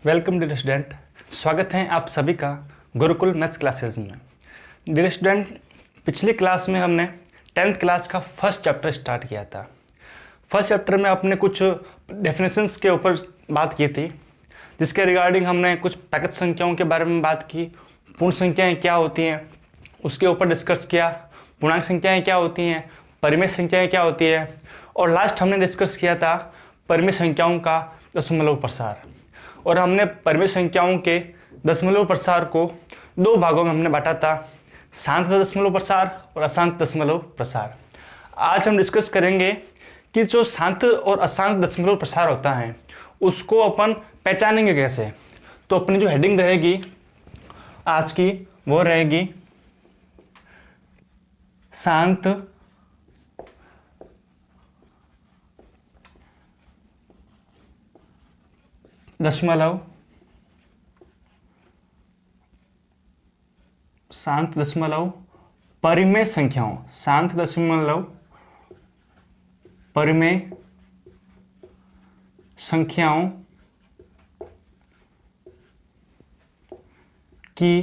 Welcome dear student, स्वागत है आप सभी का गुरुकुल मैथ्स क्लासेस में। डियर स्टूडेंट, पिछली क्लास में हमने 10th क्लास का फर्स्ट चैप्टर स्टार्ट किया था। फर्स्ट चैप्टर में अपने कुछ डेफिनेशंस के ऊपर बात की थी, जिसके रिगार्डिंग हमने कुछ पैकेट संख्याओं के बारे में बात की, पूर्ण संख्याएँ क्या होती हैं उसके ऊपर डिस्कस किया, पूर्णांक संख्याएँ क्या होती हैं, परिमेय संख्याएँ क्या होती है, और लास्ट हमने डिस्कस किया था परिमेय संख्याओं का दशमलव प्रसार। और हमने परिमेय संख्याओं के दशमलव प्रसार को दो भागों में हमने बांटा था, शांत दशमलव प्रसार और अशांत दशमलव प्रसार। आज हम डिस्कस करेंगे कि जो शांत और अशांत दशमलव प्रसार होता है उसको अपन पहचानेंगे कैसे। तो अपनी जो हेडिंग रहेगी आज की वो रहेगी शांत दशमलव परिमेय संख्याओं, शांत दशमलव परिमेय संख्याओं की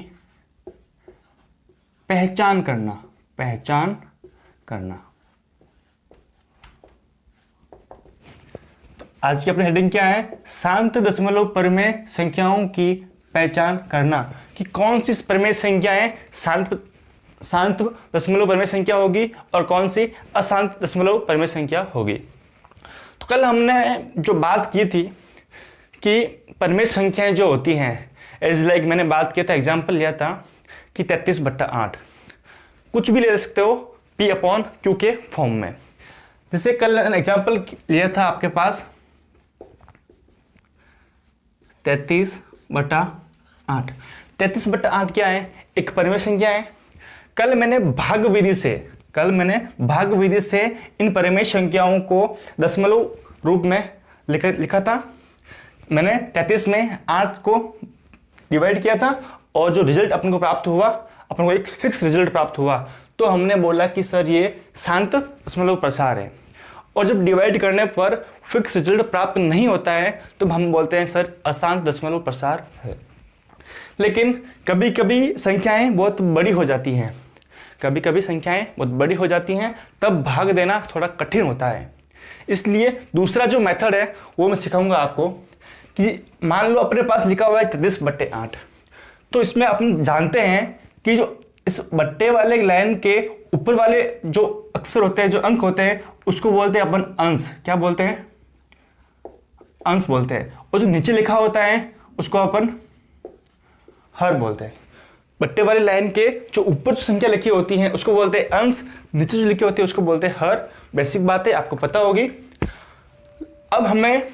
पहचान करना। आज की अपनी हेडिंग क्या है? शांत दशमलव परिमेय संख्याओं की पहचान करना, कि कौन सी परिमेय संख्याएं शांत दशमलव परिमेय संख्या होगी और कौन सी अशांत दशमलव परिमेय संख्या होगी। तो कल हमने जो बात की थी कि परिमेय संख्याएं जो होती हैं, एज लाइक मैंने बात किया था, एग्जाम्पल लिया था कि 33/8, कुछ भी ले सकते हो P/Q के फॉर्म में। जैसे कल एग्जाम्पल लिया था आपके पास 33/8। 33/8 क्या है? एक परिमेय संख्या है। कल मैंने भाग विधि से इन परिमेय संख्याओं को दशमलव रूप में लिखा था। मैंने 33 में 8 को डिवाइड किया था और जो रिजल्ट अपन को प्राप्त हुआ, अपन को एक फिक्स रिजल्ट प्राप्त हुआ, तो हमने बोला कि सर ये शांत दशमलव प्रसार है। और जब डिवाइड करने पर फिक्स रिजल्ट प्राप्त नहीं होता है तो हम बोलते हैं सर अशांत दशमलव प्रसार है। लेकिन कभी कभी संख्याएं बहुत बड़ी हो जाती हैं, तब भाग देना थोड़ा कठिन होता है। इसलिए दूसरा जो मेथड है वो मैं सिखाऊंगा आपको, कि मान लो अपने पास लिखा हुआ है 33/8, तो इसमें अपन जानते हैं कि जो इस बट्टे वाले लाइन के ऊपर वाले जो अक्षर होते हैं, जो अंक होते हैं, उसको बोलते हैं अपन अंश। क्या बोलते हैं? अंश बोलते हैं। और जो नीचे लिखा होता है उसको अपन हर बोलते हैं। बट्टे वाली लाइन के जो ऊपर जो संख्या लिखी होती है उसको बोलते हैं अंश, नीचे जो लिखी होती है उसको बोलते हैं हर। बेसिक बात है, आपको पता होगी। अब हमें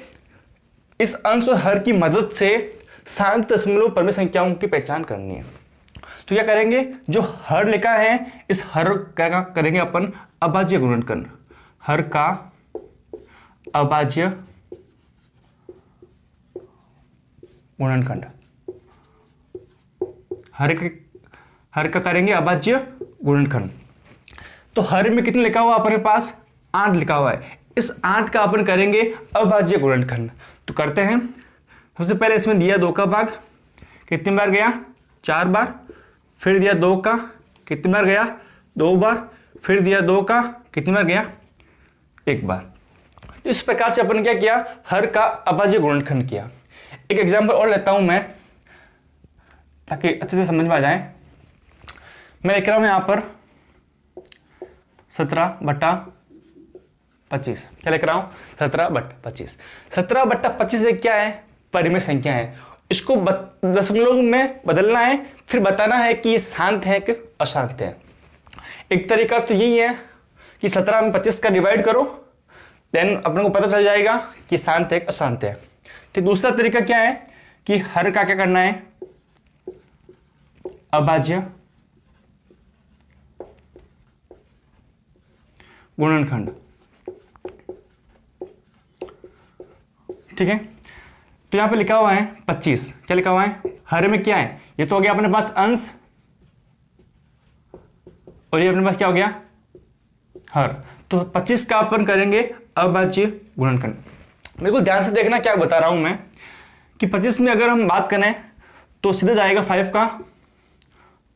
इस अंश और हर की मदद से शांत दशमलव परिमेय संख्याओं की पहचान करनी है। तो क्या करेंगे? जो हर लिखा है, इस हर का करेंगे अपन अभाज्य गुणनखंड। हर का अभाज्य गुणनखंड, हर का करेंगे अभाज्य गुणनखंड। तो हर में कितने लिखा हुआ अपने पास? 8 लिखा हुआ है। इस 8 का अपन करेंगे अभाज्य गुणनखंड। तो करते हैं। सबसे पहले इसमें दिया 2 का भाग, कितनी बार गया? 4 बार। फिर दिया 2 का, कितनी बार गया? 2 बार। फिर दिया 2 का, कितनी बार गया? 1 बार। इस प्रकार से अपन क्या किया? हर का अभाज्य गुणनखंड किया। एक एग्जांपल और लेता हूं मैं, ताकि अच्छे से समझ में आ जाए। मैं लिख रहा हूं यहां पर 17/25। क्या लिख रहा हूं? 17/25। 17/25 एक क्या है? परिमेय संख्या है। इसको दशमलव में बदलना है, फिर बताना है कि ये शांत है कि अशांत है। एक तरीका तो यही है कि 17 में 25 का डिवाइड करो, देन अपने को पता चल जाएगा कि शांत है कि अशांत है। ठीक, दूसरा तरीका क्या है कि हर का क्या करना है? अभाज्य गुणनखंड। ठीक है, तो यहां पे लिखा हुआ है 25। क्या लिखा हुआ है? हर में क्या है? ये तो हो गया अपने पास अंश, और ये अपने पास क्या हो गया? हर। तो 25 का अपन करेंगे अभाज्य गुणनखंड। बिल्कुल ध्यान से देखना क्या बता रहा हूं मैं, कि 25 में अगर हम बात करें तो सीधे जाएगा 5 का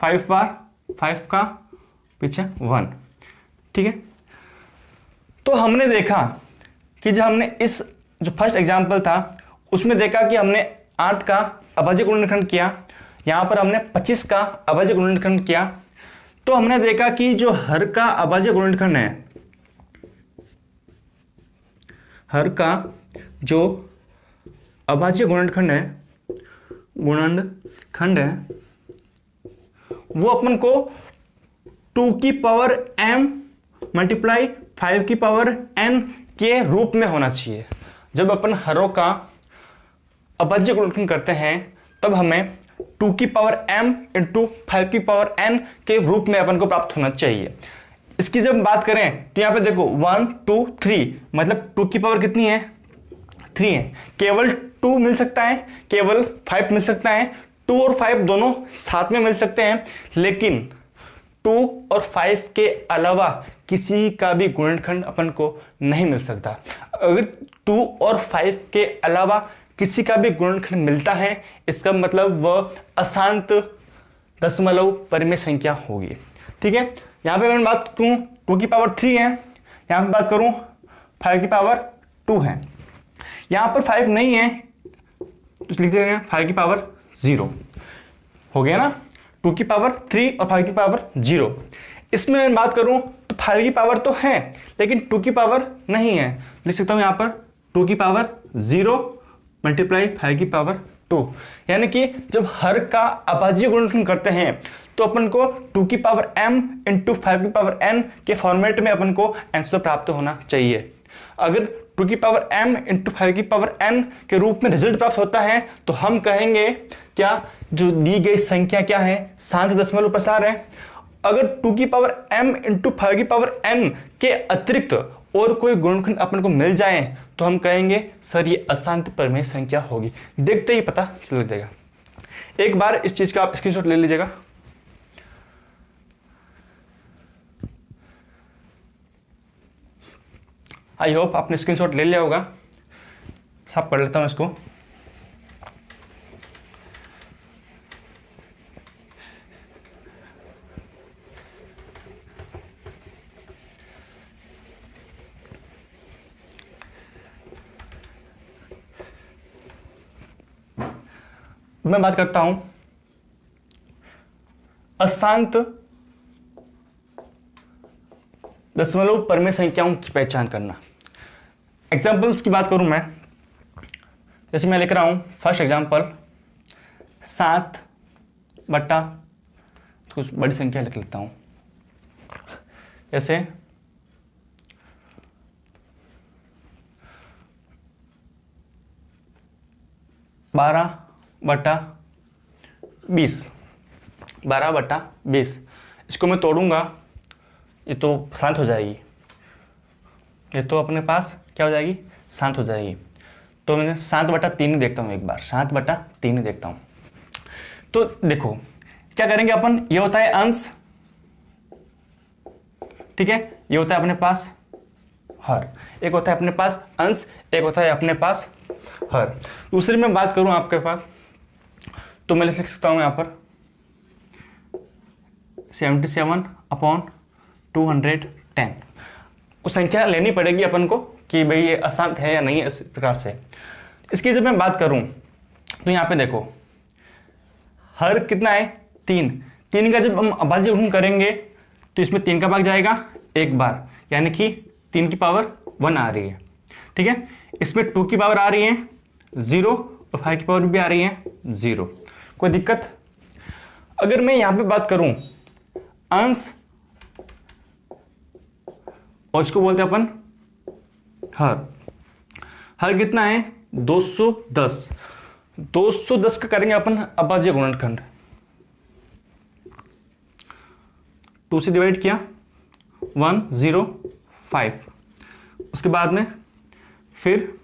5 बार, 5 का पीछे 1, ठीक है। तो हमने देखा कि जब हमने इस जो फर्स्ट एग्जाम्पल था उसमें देखा कि हमने 8 का अभाज्य गुणनखंड किया, यहां पर हमने 25 का अभाज्य गुणनखंड किया। तो हमने देखा कि जो हर का अभाज्य गुणनखंड है, हर का जो अभाज्य गुणनखंड है वो अपन को 2 की पावर m मल्टीप्लाई 5 की पावर n के रूप में होना चाहिए। जब अपन हरों का अभाज्य गुणनखंड करते हैं तब हमें 2 की पावर m इंटू 5 की पावर n के रूप में अपन को प्राप्त होना चाहिए। इसकी जब बात करें तो यहां पे देखो 1 2 3 मतलब 2 की पावर कितनी है 3 है। केवल 2 मिल सकता है, केवल 5 मिल सकता है। 2 और 5 दोनों साथ में मिल सकते हैं, लेकिन 2 और 5 के अलावा किसी का भी गुणनखंड अपन को नहीं मिल सकता। अगर 2 और 5 के अलावा किसी का भी गुणनखंड मिलता है इसका मतलब वह अशांत दशमलव परिमेय संख्या होगी, ठीक है। यहां पे मैं बात करूं 2 की पावर 3 है, यहां पे बात करूं 5 की पावर 2 है। यहां पर 5 नहीं है तो लिख देंगे 5 की पावर 0 हो गया ना। 2 की पावर 3 और 5 की पावर 0। इसमें मैं बात करूं तो 5 की पावर तो है लेकिन 2 की पावर नहीं है, लिख सकता हूं यहां पर 2 की पावर 0 मल्टीप्लाई 5 की पावर 2। यानी कि जब हर का अभाज्य गुणनखंड करते हैं तो अपन को 2 की पावर m इंटू 5 की पावर n के फॉर्मेट में अपन को आंसर प्राप्त होना चाहिए। अगर 2 की पावर m इंटू 5 की पावर n के रूप में रिजल्ट प्राप्त होता है तो हम कहेंगे क्या जो दी गई संख्या क्या है, शांत दशमलव प्रसार है। अगर 2 की पावर m इंटू 5 की पावर n के अतिरिक्त और कोई गुणनखंड अपन को मिल जाए तो हम कहेंगे सर ये अशांत परिमेय संख्या होगी। देखते ही पता चल जाएगा। एक बार इस चीज का आप स्क्रीनशॉट ले लीजिएगा। आई होप आपने स्क्रीनशॉट ले लिया होगा। साफ कर लेता हूं इसको। मैं बात करता हूं अशांत दशमलव परिमेय संख्याओं की पहचान करना। एग्जाम्पल्स की बात करूं मैं, जैसे मैं लिख रहा हूं फर्स्ट एग्जाम्पल 7 बटा कुछ बड़ी संख्या लिख लेता हूं, जैसे 12 बटा 20, 12 बटा 20। इसको मैं तोड़ूंगा ये तो शांत हो जाएगी, ये तो अपने पास क्या हो जाएगी, शांत हो जाएगी। तो मैं 7 बटा 3 देखता हूँ, एक बार 7 बटा 3 देखता हूँ। तो देखो क्या करेंगे अपन, ये होता है अंश, ठीक है, ये होता है अपने पास हर, एक होता है अपने पास अंश, एक होता है अपने पास हर। दूसरी में बात करूं आपके पास तो मैं लिख सकता हूं यहां पर 77/210। कुछ संख्या लेनी पड़ेगी अपन को कि भाई ये अशांत है या नहीं है, इस प्रकार से। इसकी जब मैं बात करूं तो यहां पे देखो हर कितना है 3 का जब हम अभाज्य गुणन करेंगे तो इसमें 3 का भाग जाएगा एक बार, यानी कि 3 की पावर 1 आ रही है, ठीक है। इसमें 2 की पावर आ रही है 0 और 5 की पावर भी आ रही है 0। कोई दिक्कत? अगर मैं यहां पे बात करूं अंश और इसको बोलते हैं अपन हर कितना है 210 का करेंगे अपन अभाज्य गुणनखंड। 2 से डिवाइड किया 105, उसके बाद में फिर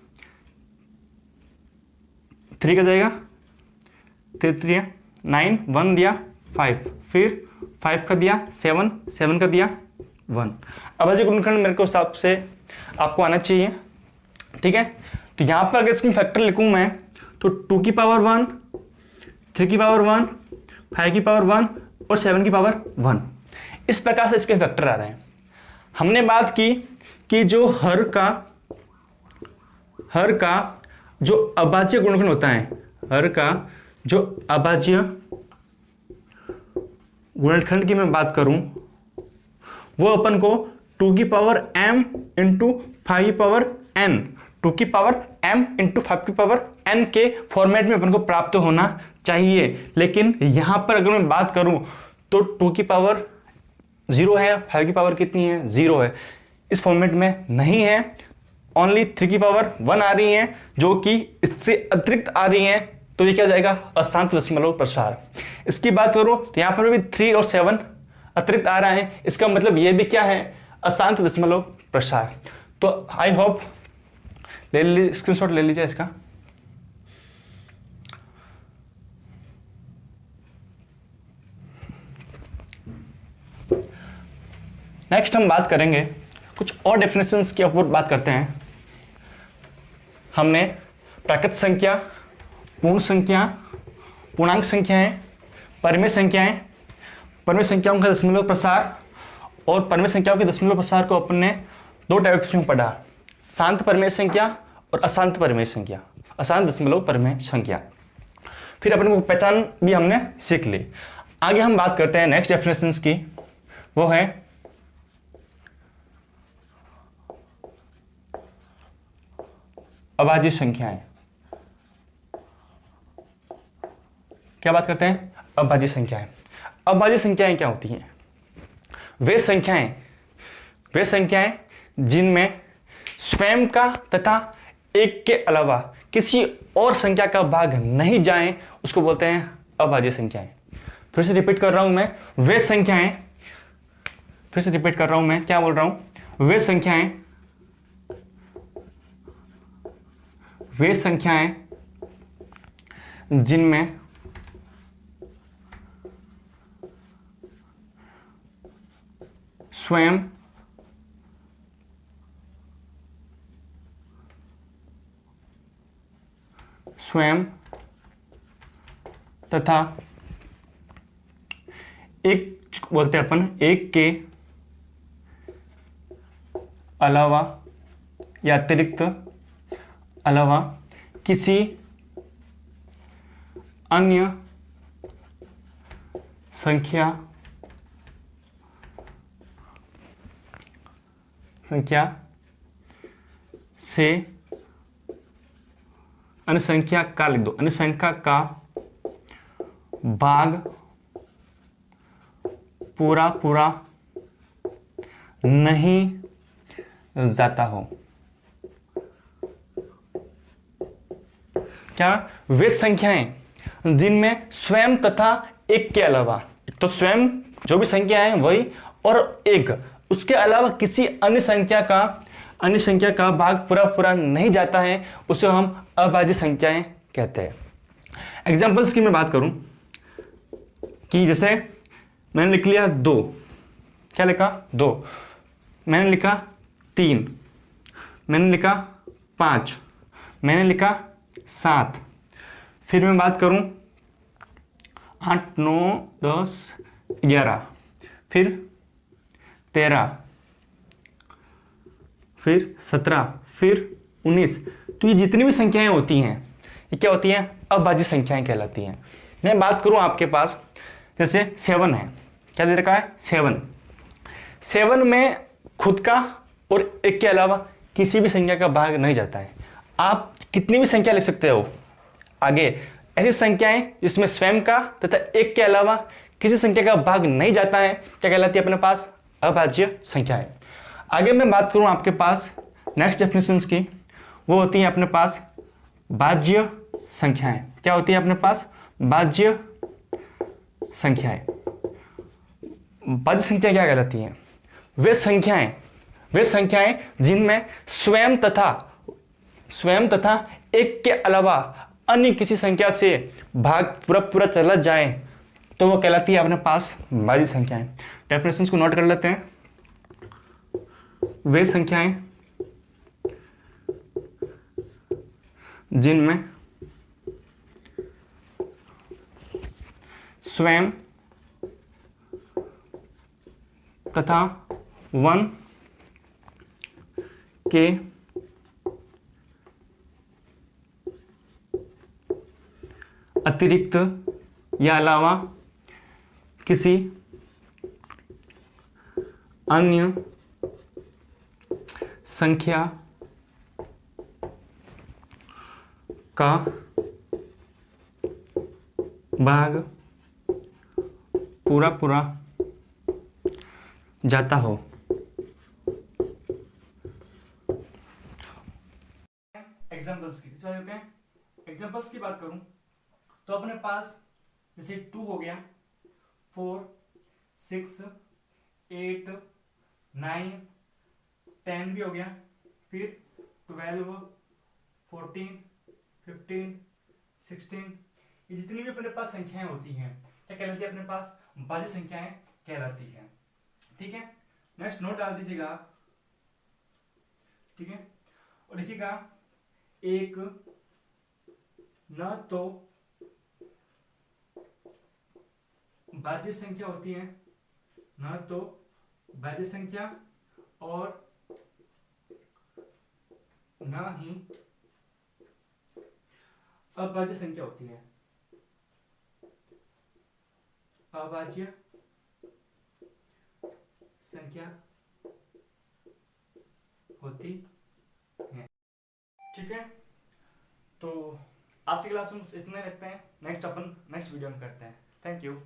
3 का जाएगा 3 9, 1 दिया 5, फिर 5 का दिया 7 का दिया 1। अभाज्य गुणनखंड मेरे को हिसाब से आपको आना चाहिए, ठीक है। तो यहां पर अगर इसकी फैक्टर लिखूं मैं तो 2 की पावर 1, 3 की पावर 1, 5 की पावर 1 और 7 की पावर 1। इस प्रकार से इसके फैक्टर आ रहे हैं। हमने बात की कि जो हर का जो अभाज्य गुणनखंड होता है, हर का जो अभाज्य गुणनखंड की मैं बात करूं, वो अपन को 2 की पावर m इंटू 5 की पावर n, 2 की पावर m इंटू 5 की पावर n के फॉर्मेट में अपन को प्राप्त होना चाहिए। लेकिन यहां पर अगर मैं बात करूं तो 2 की पावर 0 है, 5 की पावर कितनी है, 0 है, इस फॉर्मेट में नहीं है। ओनली 3 की पावर 1 आ रही है जो कि इससे अतिरिक्त आ रही है, तो ये क्या हो जाएगा, अशांत दशमलव प्रसार। इसकी बात करो तो यहां पर भी 3 और 7 अतिरिक्त आ रहा है, इसका मतलब ये भी क्या है, अशांत दशमलव प्रसार। तो आई होप स्क्रीनशॉट ले लीजिए इसका। नेक्स्ट हम बात करेंगे कुछ और डेफिनेशंस की ऊपर बात करते हैं। हमने प्राकृत संख्या, पूर्ण संख्या, पूर्णांक संख्याएं, परिमेय संख्याएं, परिमेय संख्याओं का दशमलव प्रसार और परिमेय संख्याओं के दशमलव प्रसार को अपन ने 2 टाइप्स में पढ़ा, शांत परिमेय संख्या और अशांत परिमेय संख्या, अशांत दशमलव परिमेय संख्या। फिर अपन को पहचान भी हमने सीख ली। आगे हम बात करते हैं नेक्स्ट डेफिनेशंस की, वो है अभाज्य संख्याएं। क्या बात करते हैं, अभाज्य संख्याएं। अभाज्य संख्याएं क्या होती हैं, वे संख्याएं जिनमें स्वयं का तथा एक के अलावा किसी और संख्या का भाग नहीं जाए उसको बोलते हैं अभाज्य संख्याएं। फिर से रिपीट कर रहा हूं मैं, वे संख्याएं, फिर से रिपीट कर रहा हूं मैं, क्या बोल रहा हूं, वे संख्याएं जिनमें स्वयं तथा एक बोलते हैं अपन एक के अलावा या अतिरिक्त अलावा किसी अन्य संख्या से अन्य संख्या का लिख दो, अन्य संख्या का भाग पूरा नहीं जाता हो। क्या, वे संख्याएं जिनमें स्वयं तथा एक के अलावा, तो स्वयं जो भी संख्या है वही, और एक उसके अलावा किसी अन्य संख्या का भाग पूरा नहीं जाता है, उसे हम अभाज्य संख्याएं कहते हैं। एग्जांपल्स की मैं बात करूं कि जैसे मैंने लिख लिया 2, क्या लिखा, 2, मैंने लिखा 3, मैंने लिखा 5, मैंने लिखा 7, फिर मैं बात करूं 8, 9, 10, 11, फिर 13, फिर 17, फिर 19। तो ये जितनी भी संख्याएं होती हैं ये क्या होती हैं, अभाज्य संख्याएं कहलाती हैं। मैं बात करूं आपके पास जैसे 7 है, क्या दे रखा है, 7 में खुद का और एक के अलावा किसी भी संख्या का भाग नहीं जाता है। आप कितनी भी संख्या लिख सकते हो आगे, ऐसी संख्याएं जिसमें स्वयं का तथा एक के अलावा किसी संख्या का भाग नहीं जाता है क्या कहलाती है अपने पास, अभाज्य संख्याएं। आगे मैं बात करूं आपके पास नेक्स्ट डेफिनेशंस की, वो होती है अपने पास भाज्य संख्याएं। क्या होती है अपने पास, भाज्य संख्याएं। भाज्य संख्या क्या कहलाती हैं, वे संख्याएं जिनमें स्वयं तथा एक के अलावा अन्य किसी संख्या से भाग पूरा चला जाए तो वो कहलाती है अपने पास भाज्य संख्याएं। डेफिनेशंस को नोट कर लेते हैं। वे संख्याएं जिनमें स्वयं तथा 1 के अतिरिक्त या अलावा किसी अन्य संख्या का भाग पूरा पूरा जाता हो। एग्जाम्पल्स की होते हैं। एग्जाम्पल्स की बात करूं तो अपने पास जैसे 2 हो गया, 4, 6, 8, 9, 10 भी हो गया, फिर 12, 14, 15, 16, ये जितनी भी अपने पास संख्याएं होती हैं क्या कहलाती है? अपने पास भाज्य संख्याएं कहलाती हैं। ठीक है, नेक्स्ट नोट डाल दीजिएगा आप। ठीक है, और देखिएगा, एक न तो भाज्य संख्या होती है, न तो भाज्य संख्या, और न ही अभाज्य संख्या होती है। अभाज्य संख्या होती है। ठीक है, तो आज की क्लास में इतने रखते हैं। नेक्स्ट वीडियो में करते हैं। Thank you.